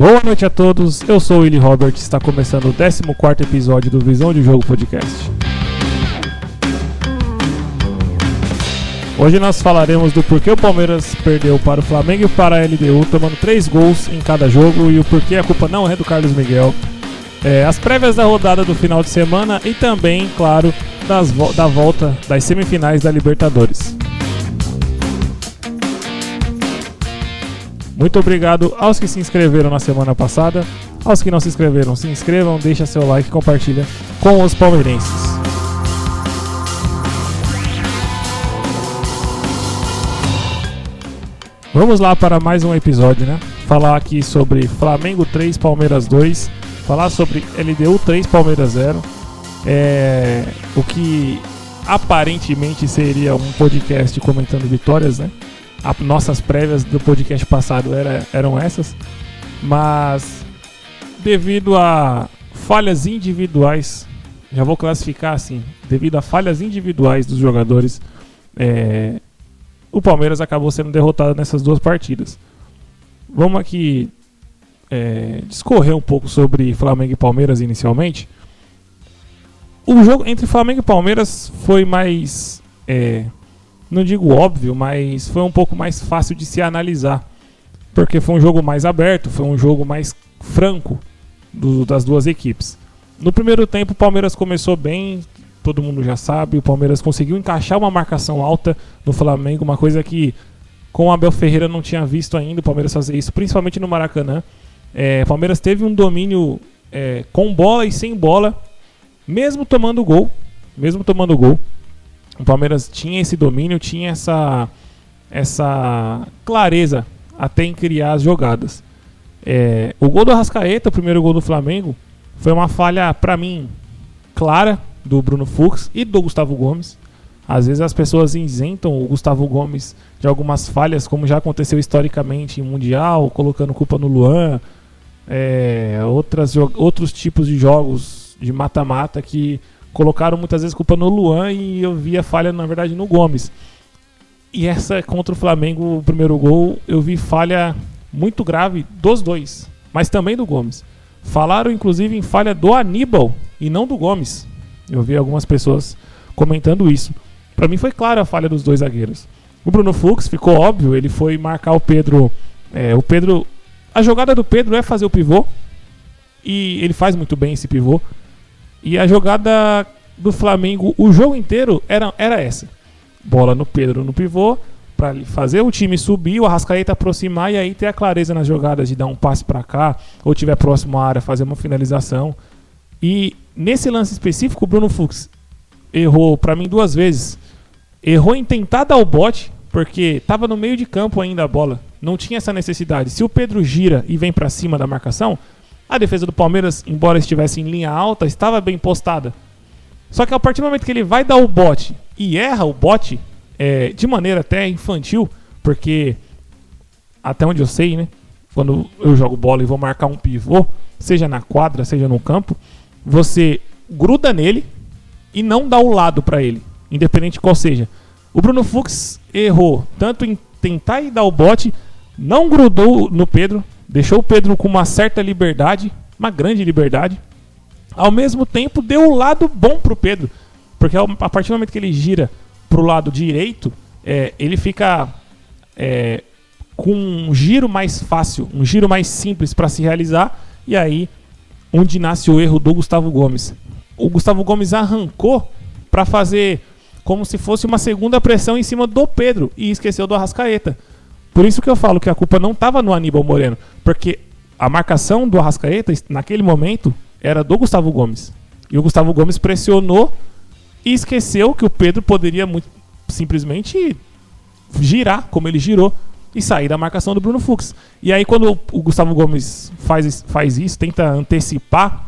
Boa noite a todos, eu sou o Willy Robert e está começando o 14º episódio do Visão de Jogo Podcast. Hoje nós falaremos do porquê o Palmeiras perdeu para o Flamengo e para a LDU, tomando 3 gols em cada jogo, e o porquê a culpa não é do Carlos Miguel. As prévias da rodada do final de semana e também, claro, da volta das semifinais da Libertadores. Muito obrigado aos que se inscreveram na semana passada. Aos que não se inscreveram, se inscrevam, deixa seu like e compartilha com os palmeirenses. Vamos lá para mais um episódio, né? Falar aqui sobre Flamengo 3, Palmeiras 2. Falar sobre LDU 3, Palmeiras 0. O que aparentemente seria um podcast comentando vitórias, né? Nossas prévias do podcast passado eram essas, mas devido a falhas individuais, já vou classificar assim, devido a falhas individuais dos jogadores, o Palmeiras acabou sendo derrotado nessas duas partidas. Vamos aqui discorrer um pouco sobre Flamengo e Palmeiras inicialmente. O jogo entre Flamengo e Palmeiras foi mais... não digo óbvio, mas foi um pouco mais fácil de se analisar, porque foi um jogo mais aberto, foi um jogo mais franco das duas equipes. No primeiro tempo o Palmeiras começou bem, todo mundo já sabe, o Palmeiras conseguiu encaixar uma marcação alta no Flamengo, uma coisa que com o Abel Ferreira não tinha visto ainda o Palmeiras fazer isso, principalmente no Maracanã. O Palmeiras teve um domínio com bola e sem bola, mesmo tomando gol. O Palmeiras tinha esse domínio, tinha essa clareza até em criar as jogadas. O gol do Arrascaeta, o primeiro gol do Flamengo, foi uma falha, para mim, clara do Bruno Fux e do Gustavo Gomes. Às vezes as pessoas isentam o Gustavo Gomes de algumas falhas, como já aconteceu historicamente em Mundial, colocando culpa no Luan, outros tipos de jogos de mata-mata que colocaram muitas vezes culpa no Luan e eu vi a falha, na verdade, no Gomes. E essa contra o Flamengo, o primeiro gol, eu vi falha muito grave dos dois, mas também do Gomes. Falaram, inclusive, em falha do Aníbal e não do Gomes. Eu vi algumas pessoas comentando isso. Para mim foi clara a falha dos dois zagueiros. O Bruno Fux, ficou óbvio, ele foi marcar o Pedro. A jogada do Pedro é fazer o pivô, e ele faz muito bem esse pivô. E a jogada do Flamengo, o jogo inteiro, era essa. Bola no Pedro, no pivô, para fazer o time subir, o Arrascaeta aproximar e aí ter a clareza nas jogadas de dar um passe para cá, ou tiver próximo à área, fazer uma finalização. E nesse lance específico, o Bruno Fux errou, para mim, 2 vezes. Errou em tentar dar o bote, porque estava no meio de campo ainda a bola. Não tinha essa necessidade. Se o Pedro gira e vem para cima da marcação, a defesa do Palmeiras, embora estivesse em linha alta, estava bem postada. Só que a partir do momento que ele vai dar o bote e erra o bote, de maneira até infantil, porque até onde eu sei, né, quando eu jogo bola e vou marcar um pivô, seja na quadra, seja no campo, você gruda nele e não dá o lado para ele, independente qual seja. O Bruno Fux errou tanto em tentar ir dar o bote, não grudou no Pedro, deixou o Pedro com uma certa liberdade, uma grande liberdade. Ao mesmo tempo, deu o lado bom pro Pedro. Porque a partir do momento que ele gira pro lado direito, ele fica com um giro mais fácil, um giro mais simples para se realizar. E aí, onde nasce o erro do Gustavo Gomes. O Gustavo Gomes arrancou para fazer como se fosse uma segunda pressão em cima do Pedro e esqueceu do Arrascaeta. Por isso que eu falo que a culpa não estava no Aníbal Moreno, porque a marcação do Arrascaeta, naquele momento, era do Gustavo Gomes. E o Gustavo Gomes pressionou e esqueceu que o Pedro poderia muito simplesmente girar, como ele girou, e sair da marcação do Bruno Fux. E aí quando o Gustavo Gomes faz isso, tenta antecipar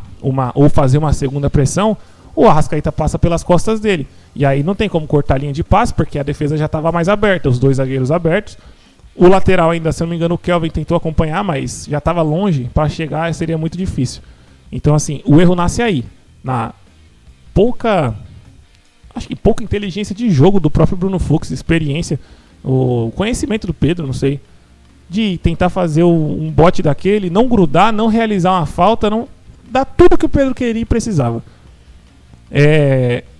ou fazer uma segunda pressão, o Arrascaeta passa pelas costas dele. E aí não tem como cortar a linha de passe, porque a defesa já estava mais aberta, os dois zagueiros abertos. O lateral ainda, se eu não me engano, o Kelvin tentou acompanhar, mas já estava longe, para chegar seria muito difícil. Então, assim, o erro nasce aí, na pouca inteligência de jogo do próprio Bruno Fux, experiência, o conhecimento do Pedro, não sei. de tentar fazer um bote daquele, não grudar, não realizar uma falta, não dar tudo que o Pedro queria e precisava.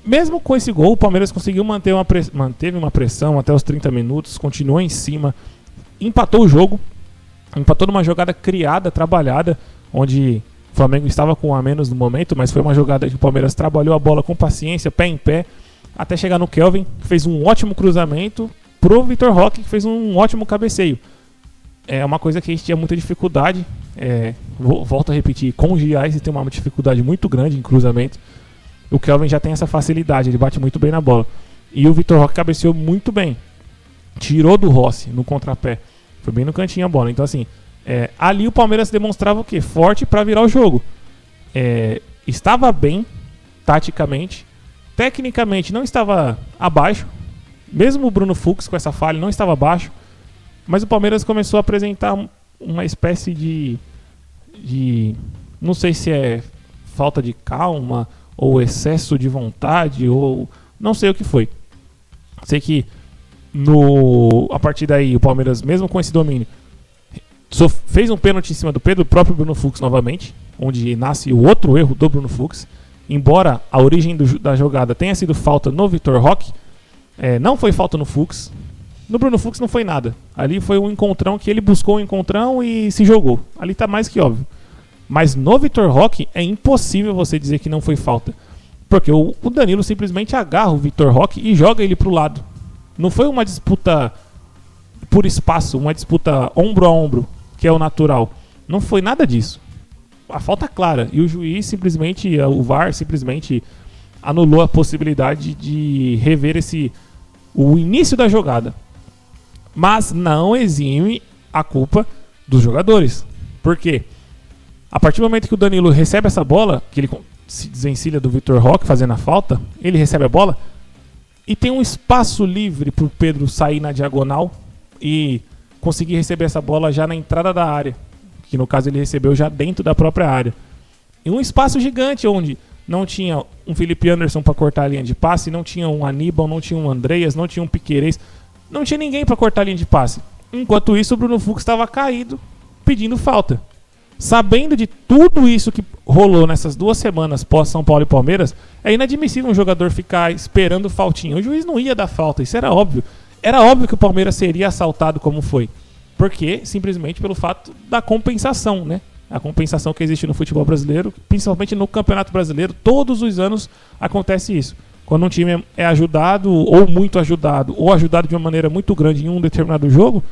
Mesmo com esse gol, o Palmeiras conseguiu manteve uma pressão até os 30 minutos, continuou em cima, empatou o jogo, empatou numa jogada criada, trabalhada, onde o Flamengo estava com um a menos no momento, mas foi uma jogada que o Palmeiras trabalhou a bola com paciência, pé em pé, até chegar no Kelvin, que fez um ótimo cruzamento, pro Vitor Roque, que fez um ótimo cabeceio. É uma coisa que a gente tinha muita dificuldade, volto a repetir, com o Giais tem uma dificuldade muito grande em cruzamento. O Kelvin já tem essa facilidade, ele bate muito bem na bola. E o Vitor Roque cabeceou muito bem. Tirou do Rossi no contrapé. Foi bem no cantinho a bola. Então, assim, ali o Palmeiras demonstrava o quê? Forte para virar o jogo. Estava bem, taticamente. Tecnicamente, não estava abaixo. Mesmo o Bruno Fux, com essa falha, não estava abaixo. Mas o Palmeiras começou a apresentar uma espécie de não sei se é falta de calma, ou excesso de vontade, ou não sei o que foi. Sei que a partir daí o Palmeiras, mesmo com esse domínio, fez um pênalti em cima do Pedro, o próprio Bruno Fux novamente, onde nasce o outro erro do Bruno Fux. Embora a origem da jogada tenha sido falta no Vitor Roque, não foi falta no Fux. No Bruno Fux não foi nada. Ali foi um encontrão que ele buscou um encontrão e se jogou. Ali tá mais que óbvio. Mas no Vitor Roque é impossível você dizer que não foi falta. Porque o Danilo simplesmente agarra o Vitor Roque e joga ele pro lado. Não foi uma disputa por espaço, uma disputa ombro a ombro, que é o natural. Não foi nada disso. A falta é clara. E o juiz simplesmente, o VAR simplesmente anulou a possibilidade de rever o início da jogada. Mas não exime a culpa dos jogadores. Por quê? A partir do momento que o Danilo recebe essa bola, que ele se desencilha do Vitor Roque fazendo a falta, ele recebe a bola e tem um espaço livre para o Pedro sair na diagonal e conseguir receber essa bola já na entrada da área, que no caso ele recebeu já dentro da própria área. E um espaço gigante onde não tinha um Felipe Anderson para cortar a linha de passe, não tinha um Aníbal, não tinha um Andreas, não tinha um Piquerez, não tinha ninguém para cortar a linha de passe. Enquanto isso, o Bruno Fux estava caído pedindo falta. Sabendo de tudo isso que rolou nessas 2 semanas pós São Paulo e Palmeiras, é inadmissível um jogador ficar esperando faltinha. O juiz não ia dar falta, isso era óbvio. Era óbvio que o Palmeiras seria assaltado como foi. Porque, simplesmente pelo fato da compensação, né? A compensação que existe no futebol brasileiro, principalmente no Campeonato Brasileiro, todos os anos acontece isso. Quando um time é ajudado, ou muito ajudado, ou ajudado de uma maneira muito grande em um determinado jogo,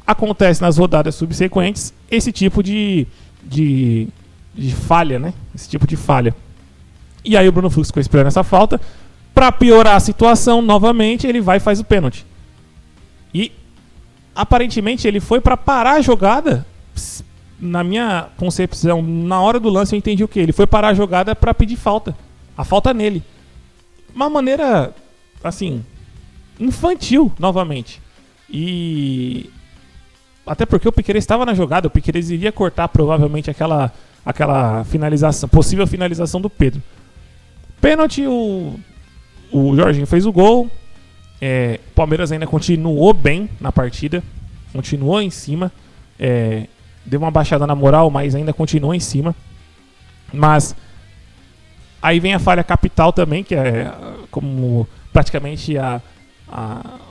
acontece nas rodadas subsequentes esse tipo de falha, né? Esse tipo de falha. E aí o Bruno Fux ficou esperando essa falta. Para piorar a situação, novamente, ele vai e faz o pênalti. E, aparentemente, ele foi para parar a jogada. Na minha concepção, na hora do lance, eu entendi o quê? Ele foi parar a jogada para pedir falta. A falta nele. Uma maneira, assim, infantil, novamente. E até porque o Piquerez estava na jogada, o Piquerez iria cortar provavelmente aquela finalização, possível finalização do Pedro. Pênalti, o Jorginho fez o gol. O Palmeiras ainda continuou bem na partida, continuou em cima, deu uma baixada na moral, mas ainda continuou em cima. Mas aí vem a falha capital também, que é como praticamente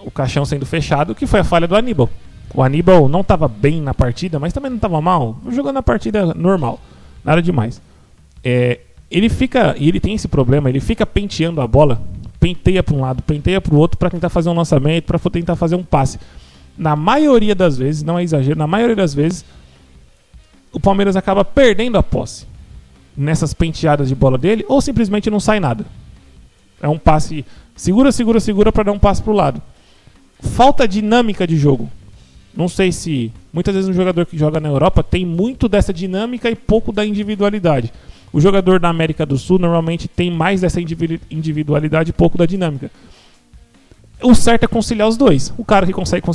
o caixão sendo fechado, que foi a falha do Aníbal. O Aníbal não estava bem na partida, mas também não estava mal, jogando a partida normal, nada demais. Ele tem esse problema, ele fica penteando a bola, penteia para um lado, penteia para o outro para tentar fazer um lançamento, para tentar fazer um passe. Na maioria das vezes, não é exagero, na maioria das vezes, o Palmeiras acaba perdendo a posse nessas penteadas de bola dele, ou simplesmente não sai nada. É um passe, segura para dar um passe para o lado. Falta dinâmica de jogo. Não sei se muitas vezes um jogador que joga na Europa tem muito dessa dinâmica e pouco da individualidade. O jogador da América do Sul normalmente tem mais dessa individualidade e pouco da dinâmica. O certo é conciliar os dois. O cara que consegue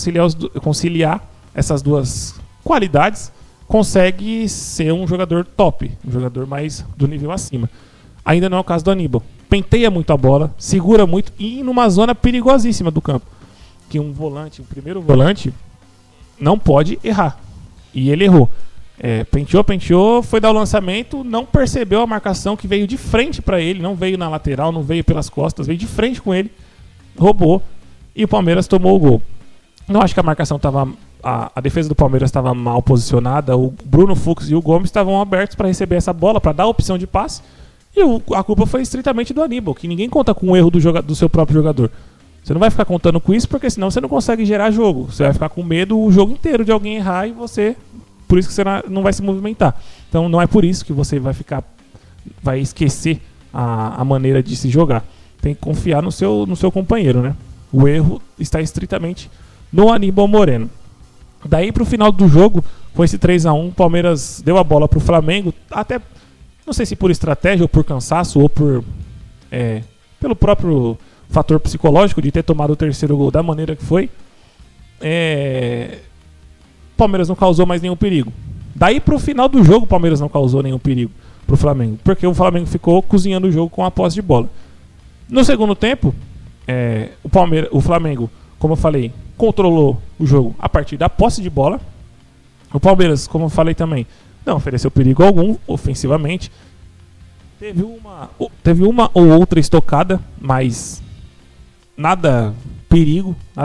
conciliar essas duas qualidades consegue ser um jogador top, um jogador mais do nível acima. Ainda não é o caso do Aníbal. Penteia muito a bola, segura muito e numa zona perigosíssima do campo. Que um primeiro volante, não pode errar. E ele errou. Penteou, foi dar o lançamento, não percebeu a marcação que veio de frente para ele, não veio na lateral, não veio pelas costas, veio de frente com ele, roubou e o Palmeiras tomou o gol. Não acho que a marcação estava... A defesa do Palmeiras estava mal posicionada, o Bruno Fux e o Gomes estavam abertos para receber essa bola, para dar a opção de passe, e a culpa foi estritamente do Aníbal, que ninguém conta com o erro do seu próprio jogador. Você não vai ficar contando com isso, porque senão você não consegue gerar jogo. Você vai ficar com medo o jogo inteiro de alguém errar e você... Por isso que você não vai se movimentar. Então não é por isso que você vai esquecer a maneira de se jogar. Tem que confiar no seu companheiro, né? O erro está estritamente no Aníbal Moreno. Daí pro final do jogo, com esse 3-1, o Palmeiras deu a bola pro Flamengo, até, não sei se por estratégia ou por cansaço ou pelo próprio fator psicológico de ter tomado o terceiro gol da maneira que foi. O Palmeiras não causou mais nenhum perigo. Daí pro final do jogo o Palmeiras não causou nenhum perigo pro Flamengo, porque o Flamengo ficou cozinhando o jogo com a posse de bola. No segundo tempo, o Flamengo, como eu falei, controlou o jogo a partir da posse de bola. O Palmeiras, como eu falei também, não ofereceu perigo algum ofensivamente. Teve uma ou outra estocada, mas nada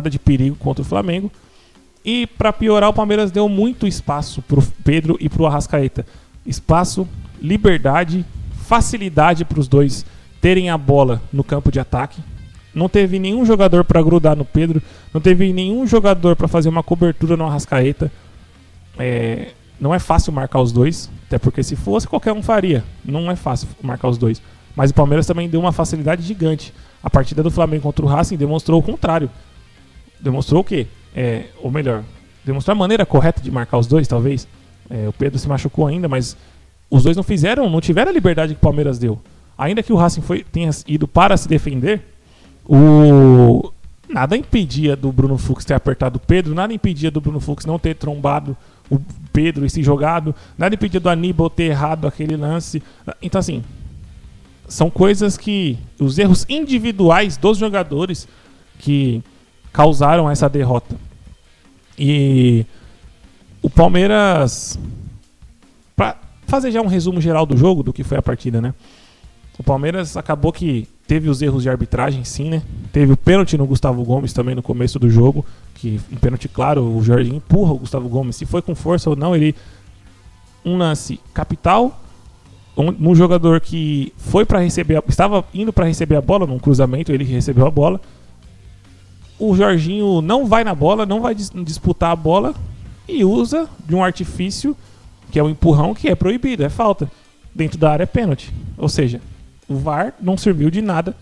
de perigo contra o Flamengo. E para piorar, o Palmeiras deu muito espaço pro Pedro e pro Arrascaeta. Espaço, liberdade, facilidade para os dois terem a bola no campo de ataque. Não teve nenhum jogador para grudar no Pedro, não teve nenhum jogador para fazer uma cobertura no Arrascaeta. Não é fácil marcar os dois, até porque se fosse qualquer um faria. Não é fácil marcar os dois. Mas o Palmeiras também deu uma facilidade gigante. A partida do Flamengo contra o Racing demonstrou o contrário. Demonstrou o quê? Ou melhor, demonstrou a maneira correta de marcar os dois, talvez. O Pedro se machucou ainda, mas os dois não tiveram a liberdade que o Palmeiras deu. Ainda que o Racing tenha ido para se defender, nada impedia do Bruno Fux ter apertado o Pedro, nada impedia do Bruno Fux não ter trombado o Pedro e se jogado, nada impedia do Aníbal ter errado aquele lance. Então, assim, são coisas que... Os erros individuais dos jogadores que causaram essa derrota. E o Palmeiras... Pra fazer já um resumo geral do jogo, do que foi a partida, né? O Palmeiras acabou que teve os erros de arbitragem, sim, né? Teve o pênalti no Gustavo Gomes também no começo do jogo, que um pênalti claro, o Jorginho empurra o Gustavo Gomes. Se foi com força ou não, um lance capital, um jogador que estava indo para receber a bola, num cruzamento, ele recebeu a bola. O Jorginho não vai na bola, não vai disputar a bola e usa de um artifício, que é o empurrão, que é proibido, é falta. Dentro da área é pênalti. Ou seja, o VAR não serviu de nada,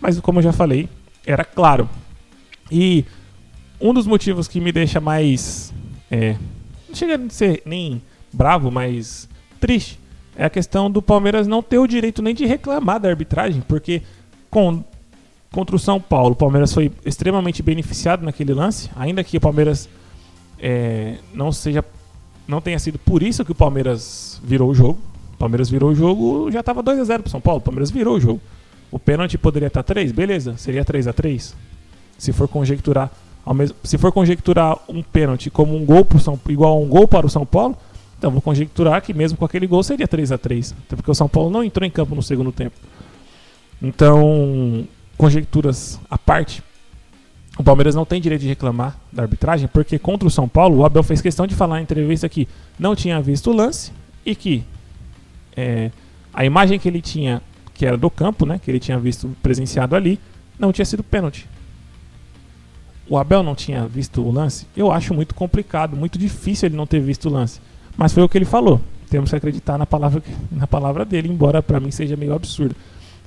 mas como eu já falei, era claro. E um dos motivos que me deixa mais... não chega a ser nem bravo, mas triste, é a questão do Palmeiras não ter o direito nem de reclamar da arbitragem, porque contra o São Paulo, o Palmeiras foi extremamente beneficiado naquele lance, ainda que o Palmeiras não tenha sido por isso que o Palmeiras virou o jogo. O Palmeiras virou o jogo, já estava 2-0 pro São Paulo. O Palmeiras virou o jogo. O pênalti poderia estar 3, beleza, seria 3-3. Se for conjecturar um pênalti como um gol igual a um gol para o São Paulo, então vou conjecturar que mesmo com aquele gol seria 3-3. Até porque o São Paulo não entrou em campo no segundo tempo. Então, conjecturas à parte, o Palmeiras não tem direito de reclamar da arbitragem, porque contra o São Paulo, o Abel fez questão de falar na entrevista que não tinha visto o lance e que a imagem que ele tinha, que era do campo, né, que ele tinha visto presenciado ali, não tinha sido pênalti. O Abel não tinha visto o lance? Eu acho muito complicado, muito difícil ele não ter visto o lance. Mas foi o que ele falou. Temos que acreditar na palavra dele, embora para mim seja meio absurdo.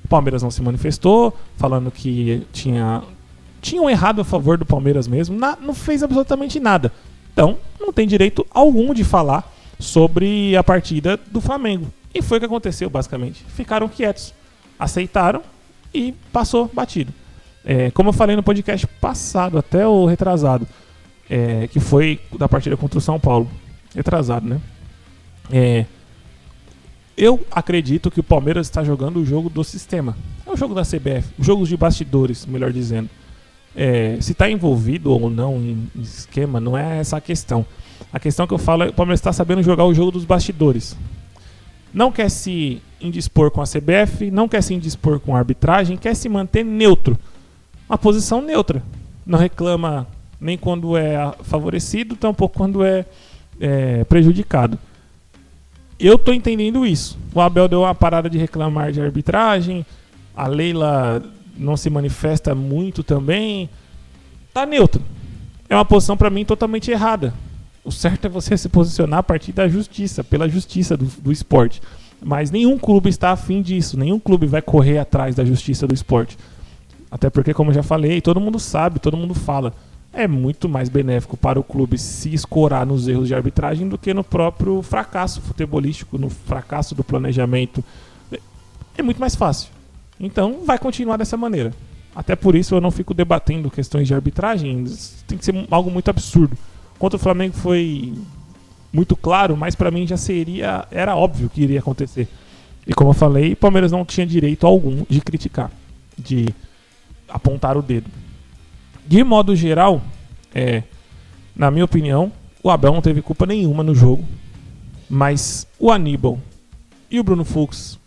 O Palmeiras não se manifestou, falando que tinham errado a favor do Palmeiras mesmo, não fez absolutamente nada. Então, não tem direito algum de falar sobre a partida do Flamengo. E foi o que aconteceu, basicamente. Ficaram quietos, aceitaram e passou batido. Como eu falei no podcast passado, até o retrasado, que foi da partida contra o São Paulo. Retrasado, né? Eu acredito que o Palmeiras está jogando o jogo do sistema. É o jogo da CBF, os jogos de bastidores, melhor dizendo. se está envolvido ou não em esquema, não é essa a questão. A questão que eu falo é que o Palmeiras está sabendo jogar o jogo dos bastidores. Não quer se indispor com a CBF, não quer se indispor com a arbitragem, quer se manter neutro. Uma posição neutra. Não reclama nem quando é favorecido, tampouco quando é prejudicado. Eu estou entendendo isso. O Abel deu uma parada de reclamar de arbitragem, a Leila não se manifesta muito também. Tá neutro. É uma posição para mim totalmente errada. O certo é você se posicionar a partir da justiça, pela justiça do esporte. Mas nenhum clube está afim disso, nenhum clube vai correr atrás da justiça do esporte. Até porque, como eu já falei, todo mundo sabe, todo mundo fala, é muito mais benéfico para o clube se escorar nos erros de arbitragem do que no próprio fracasso futebolístico, no fracasso do planejamento. É muito mais fácil. Então, vai continuar dessa maneira. Até por isso eu não fico debatendo questões de arbitragem, tem que ser algo muito absurdo. Contra o Flamengo foi muito claro, mas para mim era óbvio que iria acontecer. E como eu falei, o Palmeiras não tinha direito algum de criticar, de apontar o dedo. De modo geral, na minha opinião, o Abel não teve culpa nenhuma no jogo, mas o Aníbal e o Bruno Fux,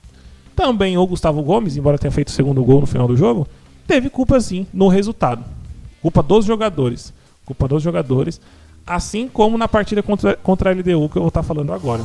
também o Gustavo Gomes, embora tenha feito o segundo gol no final do jogo, teve culpa sim no resultado. Culpa dos jogadores. Assim como na partida contra a LDU que eu vou estar falando agora.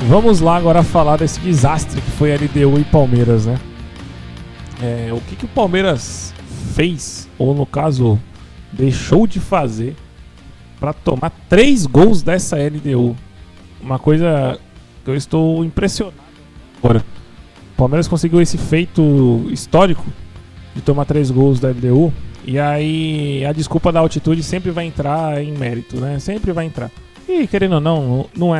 Vamos lá agora falar desse desastre que foi LDU e Palmeiras, né? O que o Palmeiras fez, ou no caso, deixou de fazer para tomar 3 gols dessa LDU. Uma coisa que eu estou impressionado agora. O Palmeiras conseguiu esse feito histórico de tomar 3 gols da LDU, e aí a desculpa da altitude sempre vai entrar em mérito, né? Sempre vai entrar. E querendo ou não, não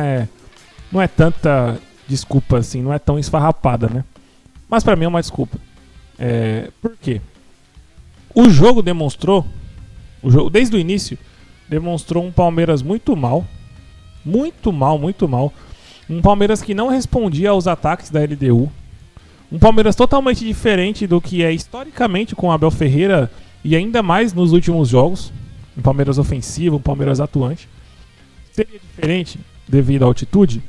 é tanta desculpa assim, não é tão esfarrapada, né? Mas pra mim é uma desculpa. Por quê? O jogo demonstrou, desde o início, demonstrou um Palmeiras muito mal. Um Palmeiras que não respondia aos ataques da LDU. Um Palmeiras totalmente diferente do que é historicamente com o Abel Ferreira e ainda mais nos últimos jogos. Um Palmeiras ofensivo, um Palmeiras atuante. Seria diferente devido à altitude?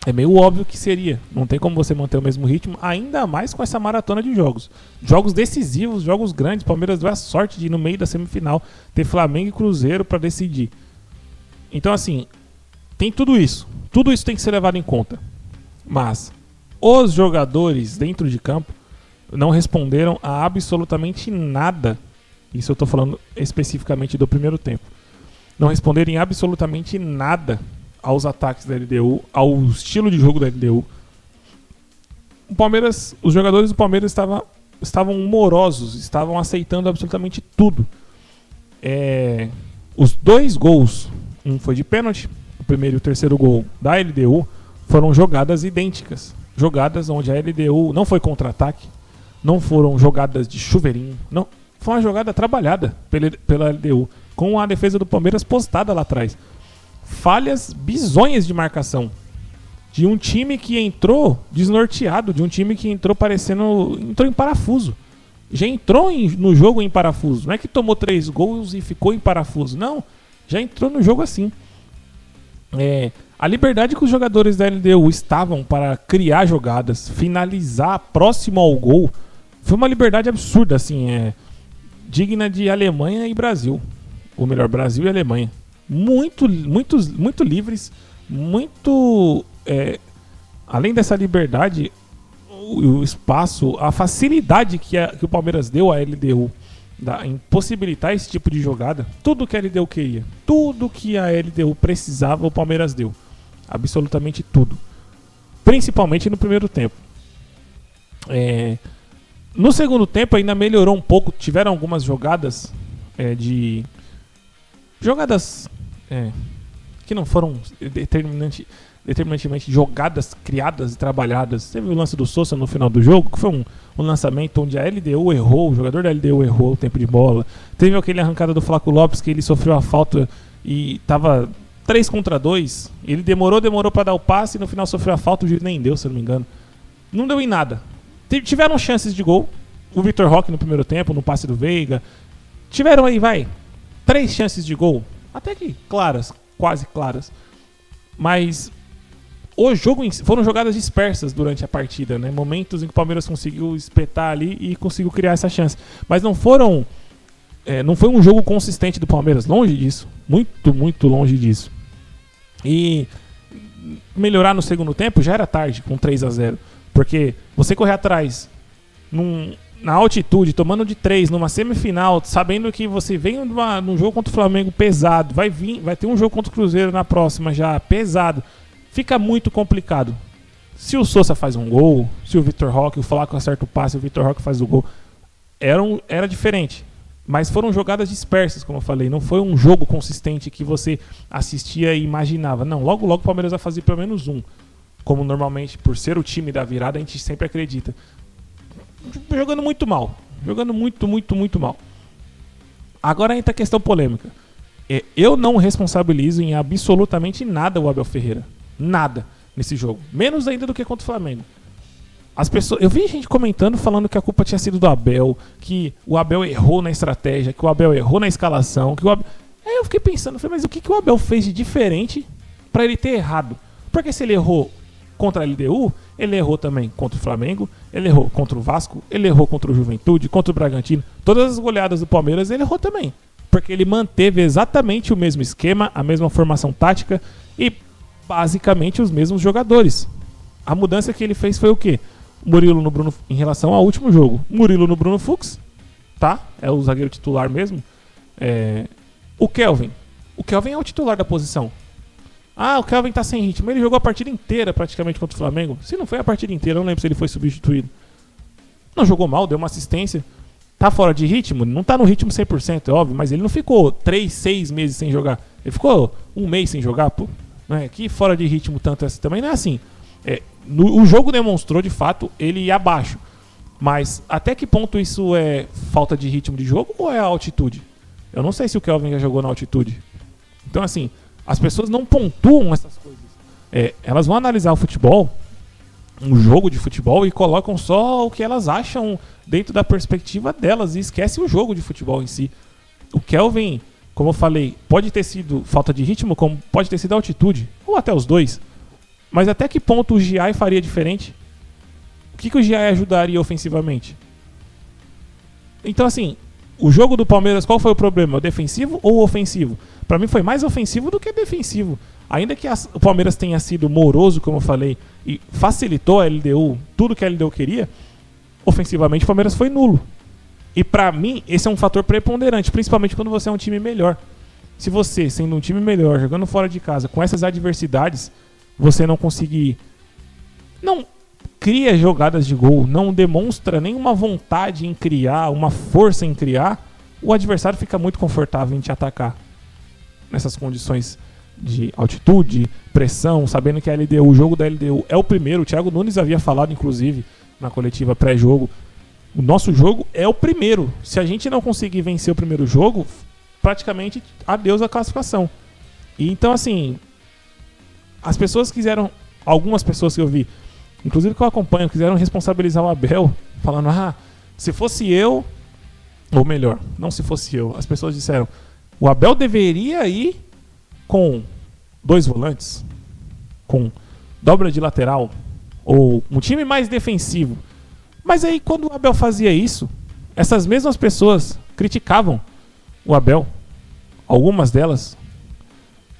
É meio óbvio que seria. Não tem como você manter o mesmo ritmo, ainda mais com essa maratona de jogos. Jogos decisivos, jogos grandes. Palmeiras deu a sorte de ir no meio da semifinal ter Flamengo e Cruzeiro para decidir. Então, assim, tem tudo isso. Tudo isso tem que ser levado em conta. Mas os jogadores dentro de campo não responderam a absolutamente nada. Isso eu estou falando especificamente do primeiro tempo. Não responderam em absolutamente nada aos ataques da LDU, ao estilo de jogo da LDU. Os jogadores do Palmeiras estavam morosos, estavam aceitando absolutamente tudo. Os 2 gols, um foi de pênalti, o primeiro e o terceiro gol da LDU, foram jogadas idênticas. Jogadas onde a LDU não foi contra-ataque, não foram jogadas de chuveirinho, não, foi uma jogada trabalhada pela LDU, com a defesa do Palmeiras postada lá atrás. Falhas bizonhas de marcação de um time que entrou desnorteado, de um time que entrou entrou em parafuso. Já entrou no jogo em parafuso. Não é que tomou 3 gols e ficou em parafuso. Não, já entrou no jogo assim. A liberdade que os jogadores da LDU estavam para criar jogadas, finalizar próximo ao gol, foi uma liberdade absurda, assim, digna de Alemanha e Brasil. Ou melhor, Brasil e Alemanha. Muito livres, além dessa liberdade, o espaço, a facilidade que o Palmeiras deu à LDU em possibilitar esse tipo de jogada. Tudo que a LDU queria, tudo que a LDU precisava, o Palmeiras deu. Absolutamente tudo. Principalmente no primeiro tempo. No segundo tempo ainda melhorou um pouco. Tiveram algumas jogadas jogadas que não foram determinantemente jogadas criadas e trabalhadas. Teve o lance do Sousa no final do jogo, que foi um lançamento onde a LDU errou, o jogador da LDU errou o tempo de bola. Teve aquele arrancada do Flaco Lopes que ele sofreu a falta e tava 3 contra 2. Ele demorou para dar o passe e no final sofreu a falta, o juiz nem deu, se eu não me engano. Não deu em nada. Tiveram chances de gol. O Vitor Roque no primeiro tempo, no passe do Veiga. Tiveram aí, 3 chances de gol. Até que claras, quase claras. Mas o jogo foram jogadas dispersas durante a partida, né? Momentos em que o Palmeiras conseguiu espetar ali e conseguiu criar essa chance. Mas não foi um jogo consistente do Palmeiras. Longe disso. Muito, muito longe disso. E melhorar no segundo tempo já era tarde, com 3-0. Porque você correr atrás na altitude, tomando de 3 numa semifinal, sabendo que você vem num jogo contra o Flamengo pesado, vai ter um jogo contra o Cruzeiro na próxima já pesado, fica muito complicado. Se o Sousa faz um gol, se o Vitor Roque, o Flaco acerta o passe, o Vitor Roque faz o gol, era diferente. Mas foram jogadas dispersas, como eu falei. Não foi um jogo consistente que você assistia e imaginava. Não, logo o Palmeiras vai fazer pelo menos um. Como normalmente, por ser o time da virada, a gente sempre acredita. Jogando muito mal. Jogando muito, muito, muito mal. Agora entra a questão polêmica. Eu não responsabilizo em absolutamente nada o Abel Ferreira. Nada nesse jogo. Menos ainda do que contra o Flamengo. Eu vi gente comentando falando que a culpa tinha sido do Abel, que o Abel errou na estratégia, que o Abel errou na escalação. Aí eu fiquei pensando, mas o que o Abel fez de diferente para ele ter errado? Porque se ele errou contra a LDU, ele errou também contra o Flamengo, ele errou contra o Vasco, ele errou contra o Juventude, contra o Bragantino. Todas as goleadas do Palmeiras ele errou também. Porque ele manteve exatamente o mesmo esquema, a mesma formação tática e basicamente os mesmos jogadores. A mudança que ele fez foi o quê? Murilo no Bruno, em relação ao último jogo. Murilo no Bruno Fux, tá? É o zagueiro titular mesmo. O Kelvin. O Kelvin é o titular da posição. O Kelvin tá sem ritmo. Ele jogou a partida inteira praticamente contra o Flamengo. Se não foi a partida inteira, eu não lembro se ele foi substituído. Não jogou mal, deu uma assistência. Tá fora de ritmo? Não tá no ritmo 100%, é óbvio. Mas ele não ficou 3, 6 meses sem jogar. Ele ficou 1 mês sem jogar, pô. Que fora de ritmo tanto assim. Também não é assim. O jogo demonstrou, de fato, ele ir abaixo. Mas até que ponto isso é falta de ritmo de jogo ou é a altitude? Eu não sei se o Kelvin já jogou na altitude. Então, assim, as pessoas não pontuam essas coisas. Elas vão analisar o futebol, um jogo de futebol, e colocam só o que elas acham dentro da perspectiva delas e esquecem o jogo de futebol em si. O Kelvin, como eu falei, pode ter sido falta de ritmo, como pode ter sido altitude, ou até os dois. Mas até que ponto o Giai faria diferente? O que o Giai ajudaria ofensivamente? Então, assim, o jogo do Palmeiras, qual foi o problema? O defensivo ou o ofensivo? Pra mim foi mais ofensivo do que defensivo. Ainda que o Palmeiras tenha sido moroso, como eu falei, e facilitou a LDU, tudo que a LDU queria, ofensivamente o Palmeiras foi nulo. E pra mim, esse é um fator preponderante, principalmente quando você é um time melhor. Se você, sendo um time melhor, jogando fora de casa, com essas adversidades, você não conseguir... Não cria jogadas de gol, não demonstra nenhuma vontade em criar, uma força em criar, o adversário fica muito confortável em te atacar. Nessas condições de altitude, pressão, sabendo que a LDU, o jogo da LDU é o primeiro. O Thiago Nunes havia falado, inclusive, na coletiva pré-jogo, o nosso jogo é o primeiro. Se a gente não conseguir vencer o primeiro jogo, praticamente adeus a classificação. E então, assim, as pessoas quiseram, algumas pessoas que eu vi, inclusive que eu acompanho, quiseram responsabilizar o Abel, falando, se fosse eu, ou melhor, não se fosse eu, as pessoas disseram, o Abel deveria ir com 2 volantes, com dobra de lateral, ou um time mais defensivo. Mas aí, quando o Abel fazia isso, essas mesmas pessoas criticavam o Abel. Algumas delas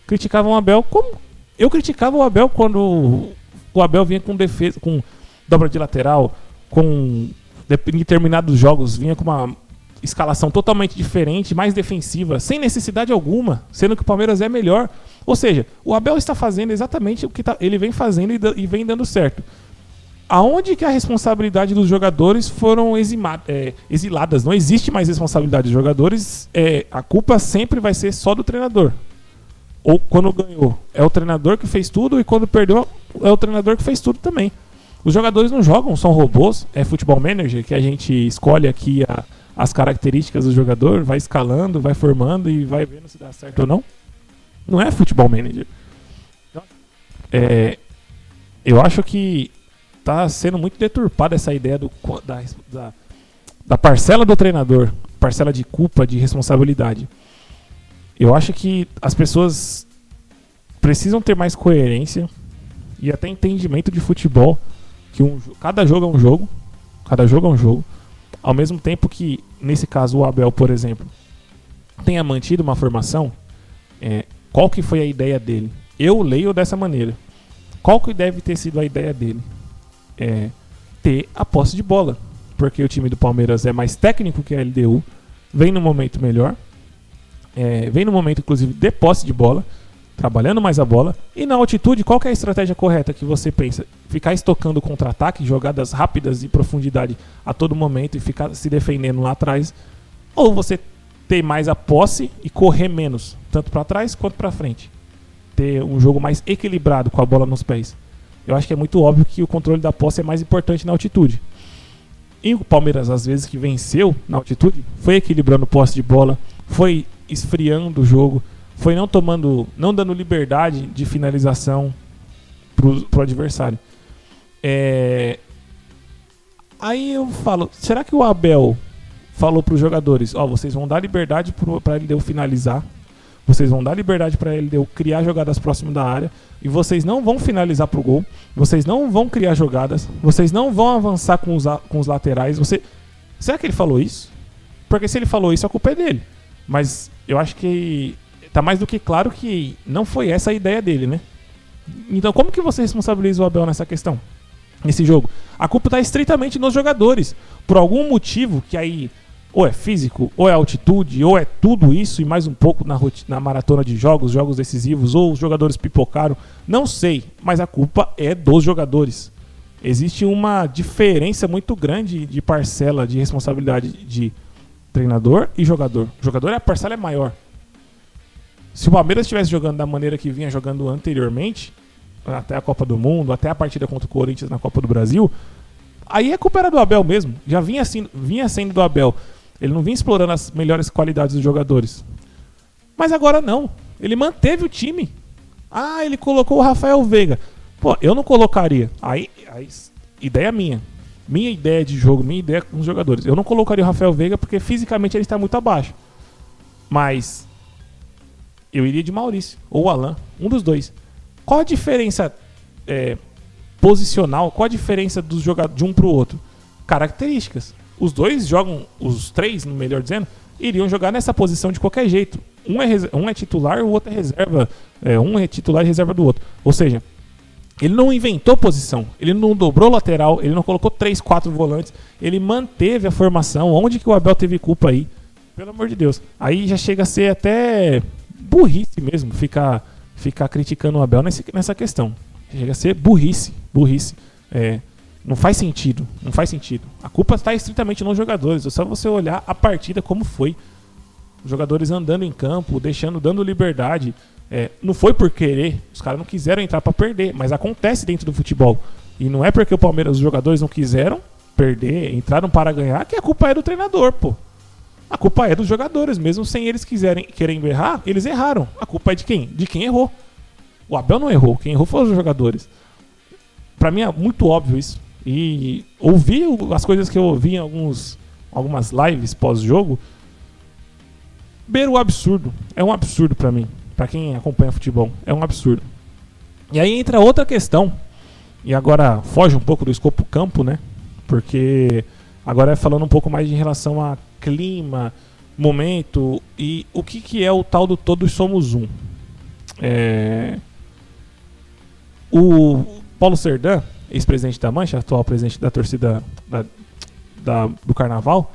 criticavam o Abel como eu criticava o Abel quando o Abel vinha com defesa, com dobra de lateral, em determinados jogos vinha com uma escalação totalmente diferente, mais defensiva, sem necessidade alguma, sendo que o Palmeiras é melhor. Ou seja, o Abel está fazendo exatamente o que ele vem fazendo e vem dando certo. Aonde que a responsabilidade dos jogadores foram exiladas? Não existe mais responsabilidade dos jogadores. A culpa sempre vai ser só do treinador. Ou quando ganhou, é o treinador que fez tudo, e quando perdeu, é o treinador que fez tudo também. Os jogadores não jogam, são robôs. É Futebol Manager, que a gente escolhe aqui as características do jogador, vai escalando, vai formando e vai vendo se dá certo ou não. Não é Futebol Manager. Eu acho que tá sendo muito deturpada essa ideia da parcela do treinador, parcela de culpa, de responsabilidade. Eu acho que as pessoas precisam ter mais coerência e até entendimento de futebol, que cada jogo é um jogo, ao mesmo tempo que, nesse caso, o Abel, por exemplo, tenha mantido uma formação. Qual que foi a ideia dele? Eu leio dessa maneira. Qual que deve ter sido a ideia dele? Ter a posse de bola, porque o time do Palmeiras é mais técnico que a LDU, vem no momento melhor, vem no momento inclusive de posse de bola, trabalhando mais a bola, e na altitude, qual que é a estratégia correta que você pensa? Ficar estocando contra-ataque, jogadas rápidas e profundidade a todo momento e ficar se defendendo lá atrás, ou você ter mais a posse e correr menos, tanto para trás quanto para frente, ter um jogo mais equilibrado com a bola nos pés? Eu acho que é muito óbvio que o controle da posse é mais importante na altitude. E o Palmeiras, às vezes que venceu na altitude, foi equilibrando posse de bola, foi esfriando o jogo, foi não dando liberdade de finalização pro adversário. Aí eu falo, será que o Abel falou pros jogadores, vocês vão dar liberdade para ele finalizar, vocês vão dar liberdade para ele criar jogadas próximas da área, e vocês não vão finalizar pro gol, vocês não vão criar jogadas, vocês não vão avançar com os laterais. Será que ele falou isso? Porque se ele falou isso, a culpa é dele. Mas eu acho que tá mais do que claro que não foi essa a ideia dele, né? Então como que você responsabiliza o Abel nessa questão? Nesse jogo? A culpa tá estritamente nos jogadores. Por algum motivo que aí ou é físico, ou é altitude, ou é tudo isso e mais um pouco na maratona de jogos decisivos, ou os jogadores pipocaram, não sei, mas a culpa é dos jogadores. Existe uma diferença muito grande de parcela de responsabilidade de treinador e jogador. O jogador, a parcela é maior. Se o Palmeiras estivesse jogando da maneira que vinha jogando anteriormente, até a Copa do Mundo, até a partida contra o Corinthians na Copa do Brasil, aí a culpa era do Abel mesmo. Já vinha sendo do Abel. Ele não vinha explorando as melhores qualidades dos jogadores. Mas agora não. Ele manteve o time. Ele colocou o Rafael Veiga. Pô, eu não colocaria. Aí ideia minha. Minha ideia de jogo, minha ideia com os jogadores. Eu não colocaria o Rafael Veiga porque fisicamente ele está muito abaixo. Mas eu iria de Maurício ou Alan. Um dos dois. Qual a diferença posicional? Qual a diferença dos jogadores de um para o outro? Características. Os dois jogam, os três, melhor dizendo, iriam jogar nessa posição de qualquer jeito. Um é titular, o outro é reserva. Um é titular e reserva do outro. Ou seja, ele não inventou posição, ele não dobrou lateral, ele não colocou 3, 4 volantes, ele manteve a formação. Onde que o Abel teve culpa aí? Pelo amor de Deus. Aí já chega a ser até burrice mesmo, ficar criticando o Abel nessa questão. Chega a ser burrice. Não faz sentido. A culpa está estritamente nos jogadores. É só você olhar a partida como foi. Os jogadores andando em campo, dando liberdade. Não foi por querer. Os caras não quiseram entrar para perder. Mas acontece dentro do futebol. E não é porque o Palmeiras, os jogadores não quiseram perder, entraram para ganhar, que a culpa é do treinador, pô. A culpa é dos jogadores. Mesmo sem eles querendo errar, eles erraram. A culpa é de quem? De quem errou. O Abel não errou. Quem errou foram os jogadores. Pra mim é muito óbvio isso. E ouvir as coisas que eu ouvi em algumas lives pós-jogo, beira o absurdo. É um absurdo pra mim, pra quem acompanha futebol. É um absurdo. E aí entra outra questão, e agora foge um pouco do escopo campo, né? Porque agora é falando um pouco mais em relação a clima, momento e o que é o tal do todos somos um. O Paulo Serdã, ex-presidente da Mancha, atual presidente da torcida do Carnaval,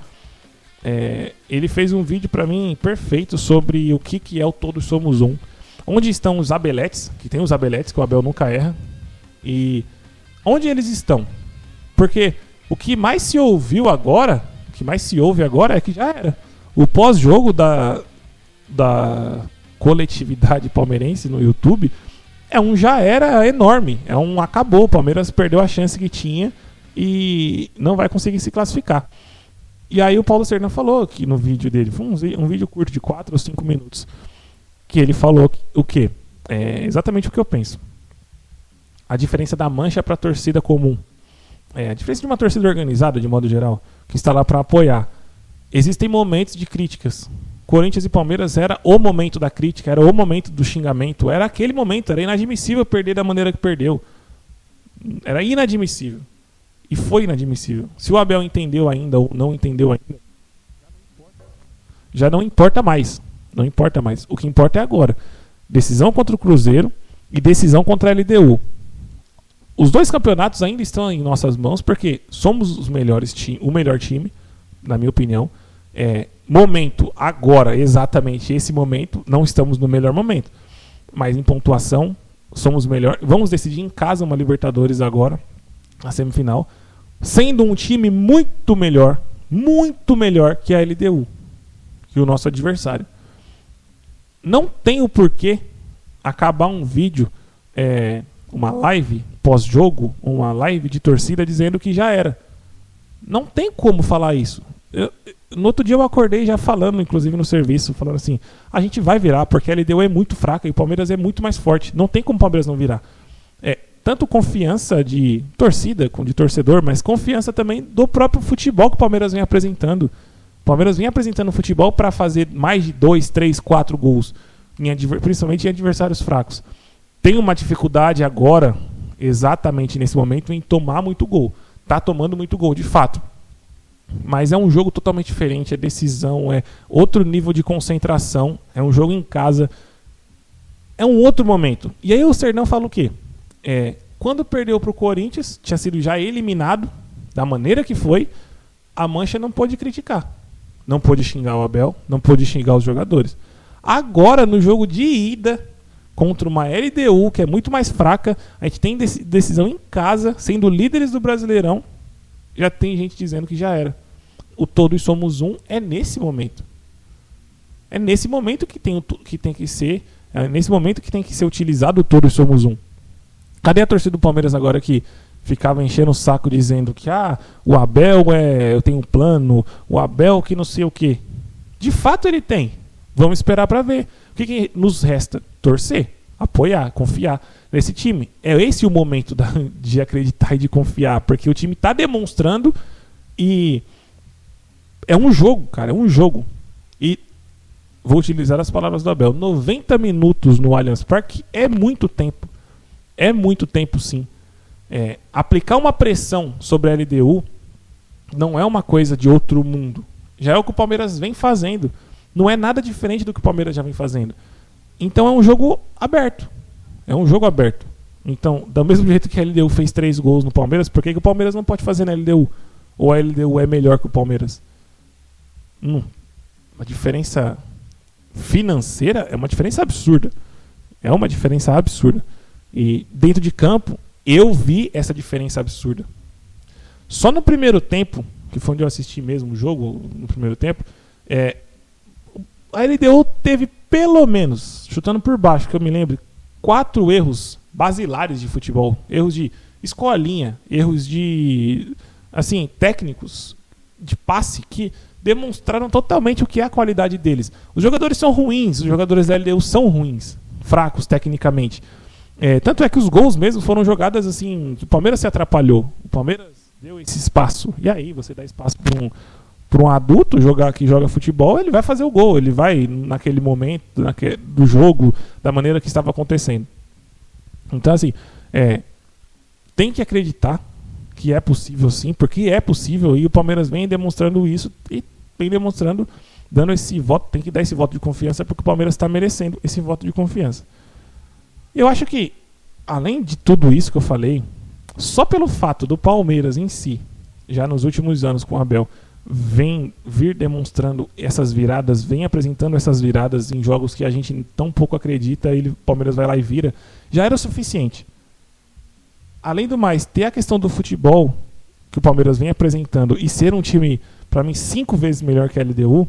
ele fez um vídeo pra mim perfeito sobre o que é o Todos Somos Um. Onde estão os abeletes, que tem os abeletes que o Abel nunca erra, e onde eles estão? Porque o que mais se ouve agora é que já era. O pós-jogo da coletividade palmeirense no YouTube já era enorme. Acabou. O Palmeiras perdeu a chance que tinha e não vai conseguir se classificar. E aí o Paulo Serna falou que no vídeo dele, foi um vídeo curto de 4 ou 5 minutos, que ele falou o quê? É exatamente o que eu penso. A diferença da mancha para a torcida comum. A diferença de uma torcida organizada, de modo geral, que está lá para apoiar. Existem momentos de críticas. Corinthians e Palmeiras era o momento da crítica, era o momento do xingamento, era aquele momento, era inadmissível perder da maneira que perdeu. Era inadmissível. E foi inadmissível. Se o Abel entendeu ainda ou não entendeu ainda, já não importa mais. Não importa mais. O que importa é agora. Decisão contra o Cruzeiro e decisão contra a LDU. Os dois campeonatos ainda estão em nossas mãos porque somos o melhor time, na minha opinião. Momento, agora, exatamente esse momento, não estamos no melhor momento. Mas em pontuação, somos melhor. Vamos decidir em casa uma Libertadores agora, a semifinal, sendo um time muito melhor que a LDU, que o nosso adversário. Não tem o porquê acabar um vídeo, uma live pós-jogo, uma live de torcida dizendo que já era. Não tem como falar isso. No outro dia eu acordei já falando, inclusive no serviço, falando assim, a gente vai virar porque a LDU é muito fraca e o Palmeiras é muito mais forte. Não tem como o Palmeiras não virar. Tanto confiança de torcida, de torcedor, mas confiança também do próprio futebol que o Palmeiras vem apresentando. O Palmeiras vem apresentando futebol para fazer mais de 2, 3, 4 gols, principalmente em adversários fracos. Tem uma dificuldade agora, exatamente nesse momento, em tomar muito gol. Tá tomando muito gol, de fato. Mas é um jogo totalmente diferente, é decisão, é outro nível de concentração, é um jogo em casa, é um outro momento. E aí o Sernão fala o quê? Quando perdeu para o Corinthians, tinha sido já eliminado, da maneira que foi, a Mancha não pôde criticar. Não pôde xingar o Abel, não pôde xingar os jogadores. Agora, no jogo de ida, contra uma LDU, que é muito mais fraca, a gente tem decisão em casa, sendo líderes do Brasileirão, já tem gente dizendo que já era. O todos somos um é nesse momento. É nesse momento que tem que ser, é nesse momento que tem que ser utilizado o todos somos um. Cadê a torcida do Palmeiras agora que ficava enchendo o saco dizendo que o Abel eu tenho um plano, o Abel que não sei o quê. De fato ele tem. Vamos esperar para ver. O que nos resta? Torcer, apoiar, confiar nesse time. É esse o momento de acreditar e de confiar, porque o time está demonstrando e é um jogo, cara, é um jogo. E vou utilizar as palavras do Abel, 90 minutos no Allianz Parque é muito tempo. É muito tempo, sim. Aplicar uma pressão sobre a LDU não é uma coisa de outro mundo. Já é o que o Palmeiras vem fazendo. Não é nada diferente do que o Palmeiras já vem fazendo. Então é um jogo aberto. É um jogo aberto. Então, do mesmo jeito que a LDU fez 3 gols no Palmeiras, por que o Palmeiras não pode fazer na LDU? Ou a LDU é melhor que o Palmeiras? A diferença financeira é uma diferença absurda. É uma diferença absurda. E dentro de campo, eu vi essa diferença absurda. Só no primeiro tempo, que foi onde eu assisti mesmo o jogo, no primeiro tempo, a LDU teve pelo menos, chutando por baixo, que eu me lembro, 4 erros basilares de futebol. Erros de escolinha, erros de técnicos de passe que demonstraram totalmente o que é a qualidade deles. Os jogadores são ruins, os jogadores da LDU são ruins, fracos tecnicamente. Tanto é que os gols mesmo foram jogadas assim, que o Palmeiras se atrapalhou. O Palmeiras deu esse espaço. E aí você dá espaço para um adulto que joga futebol, ele vai fazer o gol, ele vai naquele momento do jogo, da maneira que estava acontecendo. Então assim, tem que acreditar que é possível sim, porque é possível, e o Palmeiras vem demonstrando isso e vem demonstrando, dando esse voto, tem que dar esse voto de confiança, porque o Palmeiras está merecendo esse voto de confiança. Eu acho que, além de tudo isso que eu falei, só pelo fato do Palmeiras em si, já nos últimos anos com o Abel, vir demonstrando essas viradas, vem apresentando essas viradas em jogos que a gente tão pouco acredita, e o Palmeiras vai lá e vira, já era o suficiente. Além do mais, ter a questão do futebol que o Palmeiras vem apresentando e ser um time, para mim, 5 vezes melhor que a LDU,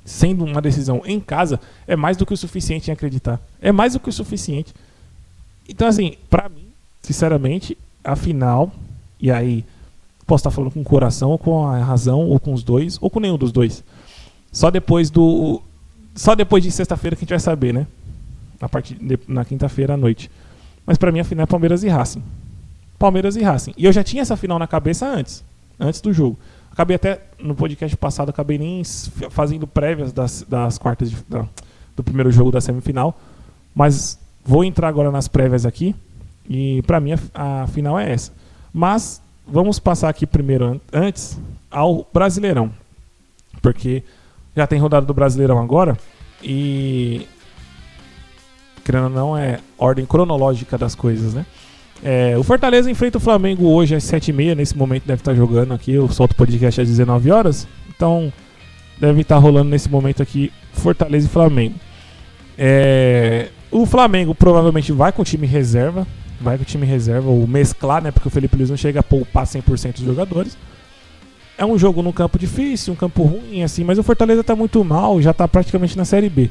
sendo uma decisão em casa, é mais do que o suficiente em acreditar. É mais do que o suficiente. Então, assim, para mim, sinceramente, a final, e aí posso estar falando com o coração, ou com a razão, ou com os dois, ou com nenhum dos dois. Só depois de sexta-feira que a gente vai saber, né? Na quinta-feira à noite. Mas pra mim a final é Palmeiras e Racing. Palmeiras e Racing. E eu já tinha essa final na cabeça antes do jogo. Acabei até, no podcast passado, acabei nem fazendo prévias das quartas do primeiro jogo da semifinal. Mas vou entrar agora nas prévias aqui. E pra mim a final é essa. Mas vamos passar aqui primeiro, antes, ao Brasileirão. Porque já tem rodada do Brasileirão agora. E, querendo ou não, é ordem cronológica das coisas, né? O Fortaleza enfrenta o Flamengo hoje às 7h30. Nesse momento deve estar jogando aqui. Eu solto o podcast às 19 horas. Então deve estar rolando nesse momento aqui Fortaleza e Flamengo. O Flamengo provavelmente vai com o time reserva. Ou mesclar, né? Porque o Felipe Luiz não chega a poupar 100% dos jogadores. É um jogo num campo difícil, um campo ruim, assim, mas o Fortaleza tá muito mal, já tá praticamente na Série B.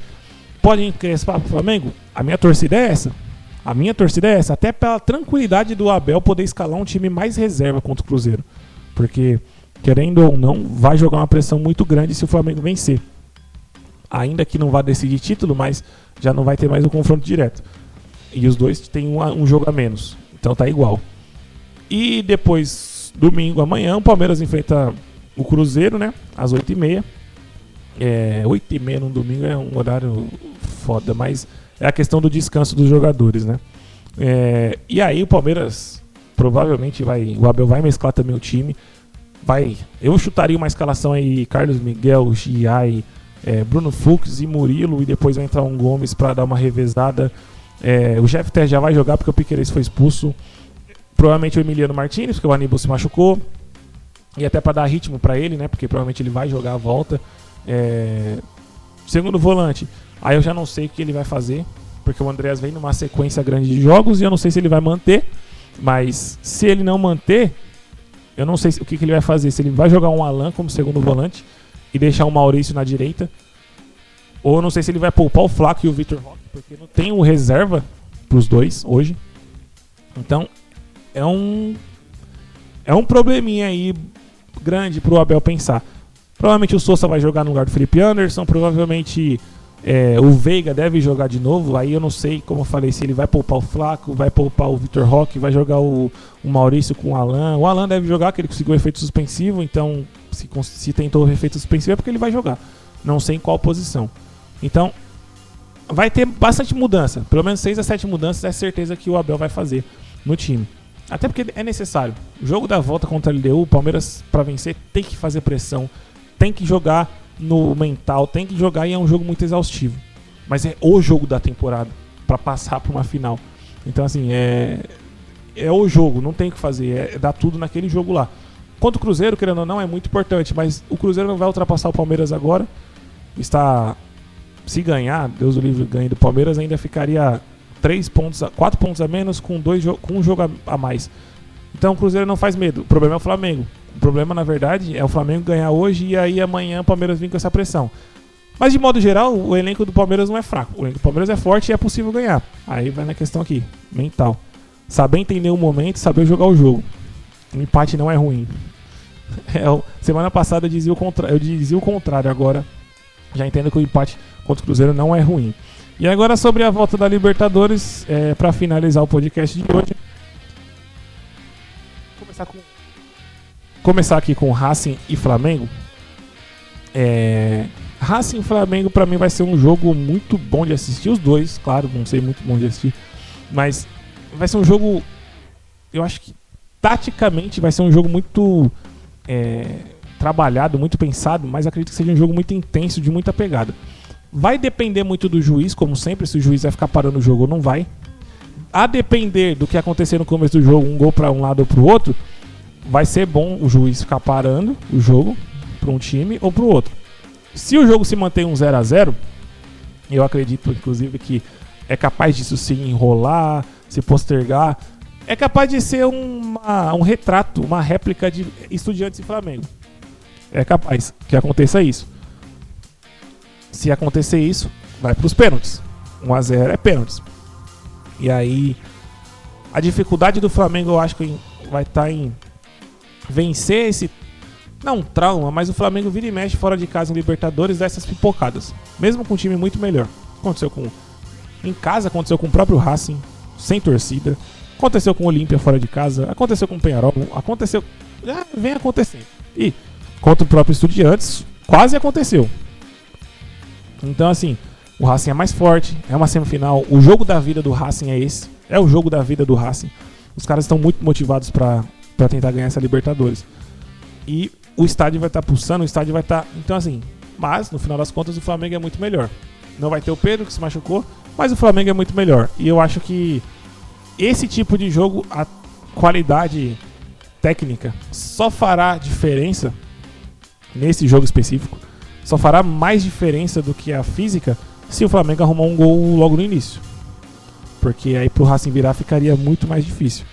Pode encrespar pro Flamengo? A minha torcida é essa. Até pela tranquilidade do Abel poder escalar um time mais reserva contra o Cruzeiro. Porque, querendo ou não, vai jogar uma pressão muito grande se o Flamengo vencer. Ainda que não vá decidir título, mas já não vai ter mais um confronto direto. E os dois têm um jogo a menos. Então tá igual. E depois, domingo, amanhã, o Palmeiras enfrenta o Cruzeiro, né? Às 8h30. 8h30 no domingo é um horário foda, mas é a questão do descanso dos jogadores, né? E aí o Palmeiras provavelmente o Abel vai mesclar também o time. Eu chutaria uma escalação aí: Carlos Miguel, Giai, Bruno Fux e Murilo, e depois vai entrar um Gomes para dar uma revezada. O Jeff Tess já vai jogar porque o Piquerez foi expulso. Provavelmente o Emiliano Martínez, porque o Aníbal se machucou. E até para dar ritmo para ele, né? Porque provavelmente ele vai jogar a volta. Segundo volante, aí eu já não sei o que ele vai fazer, porque o Andreas vem numa sequência grande de jogos e eu não sei se ele vai manter. Mas se ele não manter, eu não sei o que ele vai fazer. Se ele vai jogar um Alan como segundo volante e deixar o Maurício na direita, ou eu não sei se ele vai poupar o Flaco e o Vitor Roque, porque não tem o reserva pros dois hoje. Então é um probleminha aí grande pro Abel pensar. Provavelmente o Sousa vai jogar no lugar do Felipe Anderson. Provavelmente o Veiga deve jogar de novo. Aí eu não sei, como eu falei, se ele vai poupar o Flaco, vai poupar o Vitor Roque, vai jogar o Maurício com o Alan. O Alan deve jogar, que ele conseguiu o efeito suspensivo. Então se tentou o efeito suspensivo é porque ele vai jogar. Não sei em qual posição. Então vai ter bastante mudança. Pelo menos 6 a 7 mudanças é certeza que o Abel vai fazer no time. Até porque é necessário. O jogo da volta contra a LDU, o Palmeiras, para vencer, tem que fazer pressão, tem que jogar no mental, tem que jogar, e é um jogo muito exaustivo. Mas é o jogo da temporada para passar para uma final. Então, assim, é o jogo, não tem o que fazer, é dar tudo naquele jogo lá. Contra o Cruzeiro, querendo ou não, é muito importante, mas o Cruzeiro não vai ultrapassar o Palmeiras agora. Se ganhar, Deus o livre, ganhe do Palmeiras, ainda ficaria 4 pontos a menos com um jogo a mais. Então o Cruzeiro não faz medo. O problema é o Flamengo. O problema, na verdade, é o Flamengo ganhar hoje e aí amanhã o Palmeiras vir com essa pressão. Mas de modo geral, o elenco do Palmeiras não é fraco. O elenco do Palmeiras é forte e é possível ganhar. Aí vai na questão aqui, mental. Saber entender o momento, saber jogar o jogo. O empate não é ruim. Semana passada eu dizia o contrário, agora já entendo que o empate contra o Cruzeiro não é ruim. E agora sobre a volta da Libertadores, para finalizar o podcast de hoje, começar aqui com Racing e Flamengo. Racing e Flamengo para mim vai ser um jogo muito bom de assistir, os dois, claro, não sei, muito bom de assistir, mas vai ser um jogo, eu acho que taticamente vai ser um jogo muito trabalhado, muito pensado, mas acredito que seja um jogo muito intenso, de muita pegada. Vai depender muito do juiz, como sempre, se o juiz vai ficar parando o jogo ou não vai. A depender do que acontecer no começo do jogo, um gol para um lado ou para o outro, vai ser bom o juiz ficar parando o jogo para um time ou para o outro. Se o jogo se mantém um 0-0, eu acredito, inclusive, que é capaz disso se enrolar, se postergar. É capaz de ser um retrato, uma réplica de Estudiantes e Flamengo. É capaz que aconteça isso. Se acontecer isso, vai para os pênaltis. 1-0 é pênaltis. E aí, a dificuldade do Flamengo, eu acho que vai estar em vencer esse, não trauma, mas o Flamengo vira e mexe fora de casa em Libertadores dessas pipocadas. Mesmo com um time muito melhor. Em casa aconteceu com o próprio Racing, sem torcida. Aconteceu com o Olímpia fora de casa. Aconteceu com o Peñarol. Já vem acontecendo. E contra o próprio Estudiantes, quase aconteceu. Então, assim, o Racing é mais forte. É uma semifinal. O jogo da vida do Racing é esse. É o jogo da vida do Racing. Os caras estão muito motivados para tentar ganhar essa Libertadores. E o estádio vai estar pulsando, o estádio vai estar... Então, assim, mas, no final das contas, o Flamengo é muito melhor. Não vai ter o Pedro, que se machucou, mas o Flamengo é muito melhor. E eu acho que esse tipo de jogo, a qualidade técnica, só fará diferença nesse jogo específico. Só fará mais diferença do que a física se o Flamengo arrumar um gol logo no início. Porque aí pro Racing virar ficaria muito mais difícil.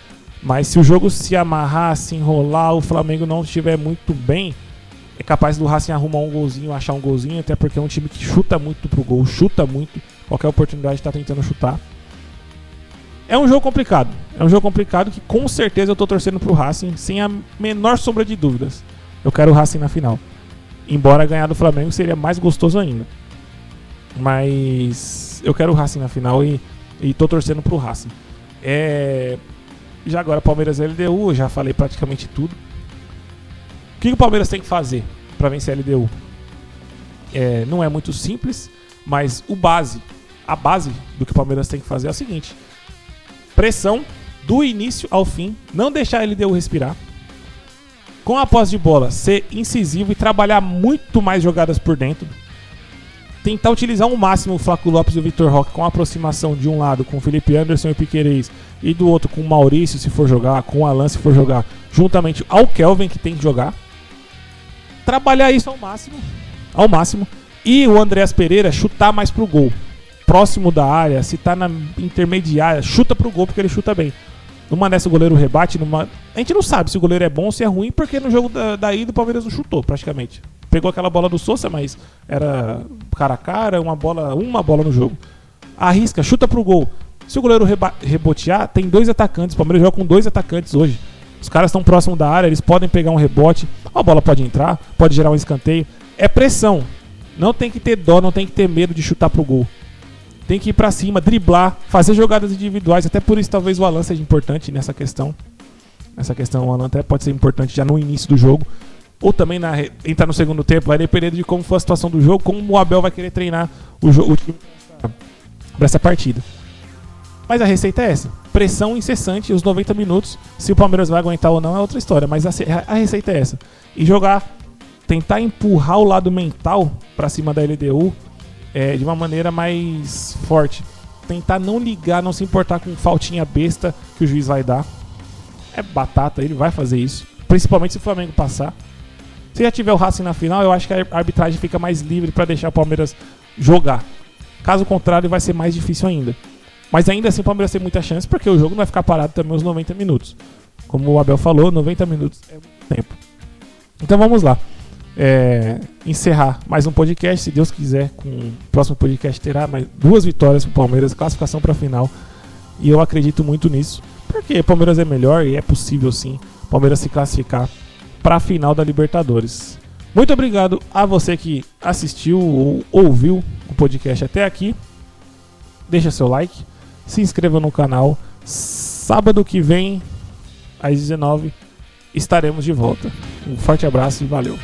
Mas se o jogo se amarrar, se enrolar, o Flamengo não estiver muito bem, é capaz do Racing arrumar um golzinho, achar um golzinho, até porque é um time que chuta muito pro gol, chuta muito, qualquer oportunidade está tentando chutar. É um jogo complicado. É um jogo complicado que com certeza eu tô torcendo pro Racing, sem a menor sombra de dúvidas. Eu quero o Racing na final. Embora ganhar do Flamengo seria mais gostoso ainda. Mas eu quero o Racing na final e tô torcendo pro Racing. Já agora Palmeiras e LDU, eu já falei praticamente tudo. O que o Palmeiras tem que fazer para vencer a LDU? Não é muito simples, mas a base do que o Palmeiras tem que fazer é o seguinte: pressão do início ao fim, não deixar a LDU respirar. Com a posse de bola, ser incisivo e trabalhar muito mais jogadas por dentro. Tentar utilizar ao máximo o Flaco Lopes e o Vitor Roque com a aproximação de um lado com o Felipe Anderson e o Piquerez, e do outro com o Maurício se for jogar, com o Alan se for jogar, juntamente ao Kelvin que tem que jogar. Trabalhar isso ao máximo. E o Andreas Pereira chutar mais pro gol. Próximo da área, se tá na intermediária, chuta pro gol porque ele chuta bem. Numa dessa o goleiro rebate, a gente não sabe se o goleiro é bom ou se é ruim, porque no jogo da ida o Palmeiras não chutou praticamente. Pegou aquela bola do Sousa, mas era cara a cara, uma bola no jogo. Arrisca, chuta pro gol. Se o goleiro rebotear, tem 2 atacantes. O Palmeiras joga com 2 atacantes hoje. Os caras estão próximos da área, eles podem pegar um rebote. A bola pode entrar, pode gerar um escanteio. É pressão. Não tem que ter dó, não tem que ter medo de chutar pro gol. Tem que ir pra cima, driblar, fazer jogadas individuais. Até por isso talvez o Alan seja importante nessa questão. Nessa questão o Alan até pode ser importante já no início do jogo. Ou também entrar no segundo tempo. Vai depender de como for a situação do jogo, como o Abel vai querer treinar o time pra essa partida. Mas a receita é essa: pressão incessante os 90 minutos. Se o Palmeiras vai aguentar ou não é outra história, mas a receita é essa. E jogar, tentar empurrar o lado mental pra cima da LDU de uma maneira mais forte. Tentar não ligar, não se importar com faltinha besta que o juiz vai dar. É batata, ele vai fazer isso. Principalmente se o Flamengo passar. Se já tiver o Racing na final, eu acho que a arbitragem fica mais livre pra deixar o Palmeiras jogar. Caso contrário, vai ser mais difícil ainda. Mas ainda assim o Palmeiras tem muita chance, porque o jogo não vai ficar parado também os 90 minutos. Como o Abel falou, 90 minutos é muito tempo. Então vamos lá. Encerrar mais um podcast, se Deus quiser. Com o próximo podcast terá mais 2 vitórias pro Palmeiras, classificação pra final. E eu acredito muito nisso, porque o Palmeiras é melhor e é possível sim o Palmeiras se classificar para a final da Libertadores. Muito obrigado a você que assistiu ou ouviu o podcast até aqui. Deixa seu like, se inscreva no canal. Sábado que vem, às 19h, estaremos de volta. Um forte abraço e valeu!